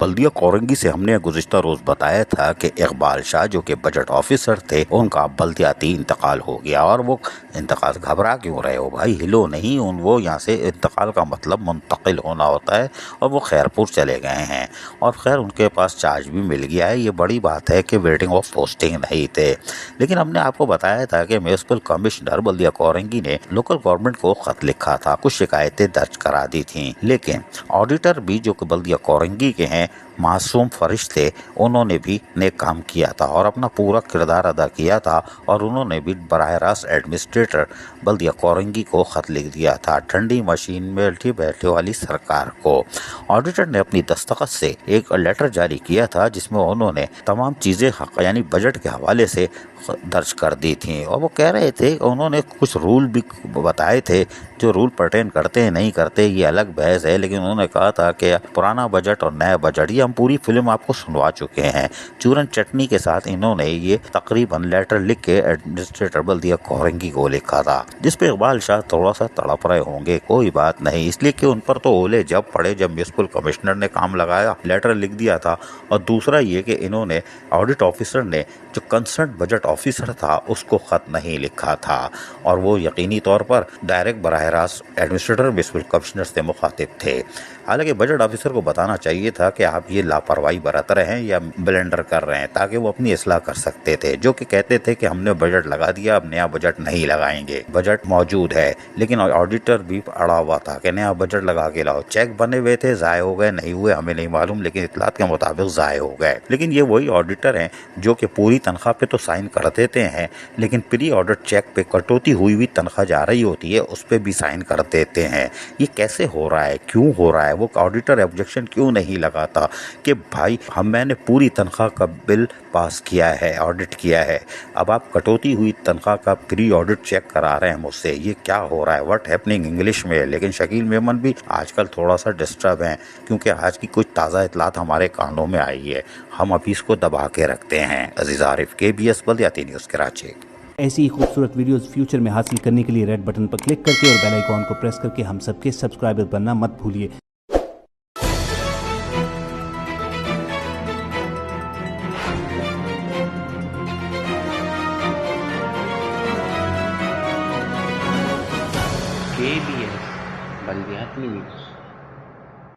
बल्दिया कोरंगी से हमने गुज़िश्ता रोज बताया था कि इकबाल शाह जो कि बजट ऑफिसर थे, उनका बल्दियाती इंतकाल हो गया। और वो इंतकाल, घबरा क्यों रहे हो भाई, हिलो नहीं। वो यहाँ से इंतकाल का मतलब मुंतकिल होना होता है और वो खैरपुर चले गए हैं और खैर उनके पास चार्ज भी मिल गया है। ये बड़ी बात है कि वेटिंग ऑफ पोस्टिंग नहीं थे। लेकिन हमने आपको बताया था कि म्यूनिसिपल कमिश्नर बल्दिया कोरंगी ने लोकल गवर्नमेंट को खत लिखा था, कुछ शिकायतें दर्ज करा दी थी। लेकिन ऑडिटर भी जो कि बल्दिया कोरंगी के हैं, मासूम फरिश्ते, उन्होंने भी नेक काम किया था और अपना पूरा किरदार अदा किया था। और उन्होंने भी बराह रास्त एडमिनिस्ट्रेटर बल्दिया कोरंगी को खत लिख दिया था, ठंडी मशीन में बैठे बैठे वाली सरकार को। ऑडिटर ने अपनी दस्तखत से एक लेटर जारी किया था जिसमें उन्होंने तमाम चीज़ें यानी बजट के हवाले से दर्ज कर दी थी। और वो कह रहे थे, उन्होंने कुछ रूल भी बताए थे, जो रूल पर्टेन करते हैं नहीं करते ये अलग बहस है। लेकिन उन्होंने कहा था कि पुराना बजट और नया बजट, ये हम पूरी फिल्म आपको सुनवा चुके हैं। चूरन चटनी के साथ इन्होंने ये तकरीबन लेटर लिख के एडमिनिस्ट्रेटर बल्दिया कोरंगी को लिखा था, जिसपे इकबाल शाह थोड़ा सा तड़प रहे होंगे। कोई बात नहीं, इसलिए कि उन पर तो ओले जब पड़े जब म्यूनिसिपल कमिश्नर ने काम लगाया, लेटर लिख दिया था। और दूसरा ये कि इन्होंने ऑडिट ऑफिसर ने जो कंसर्न बजट ऑफिसर था उसको खत नहीं लिखा था और वो यकीनी तौर पर डायरेक्ट बराह रास्त एडमिनिस्ट्रेटर म्यूनिसिपल कमिश्नर से मुखातिब थे। हालांकि बजट ऑफिसर को बताना चाहिए था कि आप ये लापरवाही बरत रहे हैं या ब्लेंडर कर रहे हैं, ताकि वो अपनी इस्लाह कर सकते थे। जो कि कहते थे कि हमने बजट लगा दिया, अब नया बजट नहीं लगाएंगे, बजट मौजूद है। लेकिन ऑडिटर भी अड़ा हुआ था कि नया बजट लगा के लाओ। चेक बने हुए थे, ज़ाय हो गए, नहीं हुए हमें नहीं मालूम, लेकिन इतलात के मुताबिक ज़ाय हो गए। लेकिन ये वही ऑडिटर हैं जो कि पूरी तनख्वाह पे तो साइन कर देते हैं, लेकिन प्री ऑडिट चेक पे कटौती हुई तनख्वाह जा रही होती है उस पर भी साइन कर देते हैं। ये कैसे हो रहा है, क्यों हो रहा है? वो ऑडिटर ऑब्जेक्शन क्यों नहीं लगाता कि भाई मैंने पूरी तनख्वाह का बिल पास किया है, ऑडिट किया है, अब आप कटौती हुई तनख्वाह का प्री ऑडिट चेक करा रहे हैं मुझसे, ये क्या हो रहा है? व्हाट हैपनिंग इंग्लिश में। लेकिन शकील मेमन भी आजकल थोड़ा सा डिस्टर्ब हैं, क्योंकि आज की कुछ ताज़ा इतलात हमारे कानों में आई है। हम अभी इसको दबा के रखते हैं। अजीज आरिफ, KBS बल्दियाती न्यूज़ कराची। ऐसी ही खूबसूरत वीडियोस फ्यूचर में हासिल करने के लिए रेड बटन पर क्लिक करके और बेल आइकॉन को प्रेस करके हम सबके सब्सक्राइबर बनना मत भूलिए। KBS बल्दियाती न्यूज़।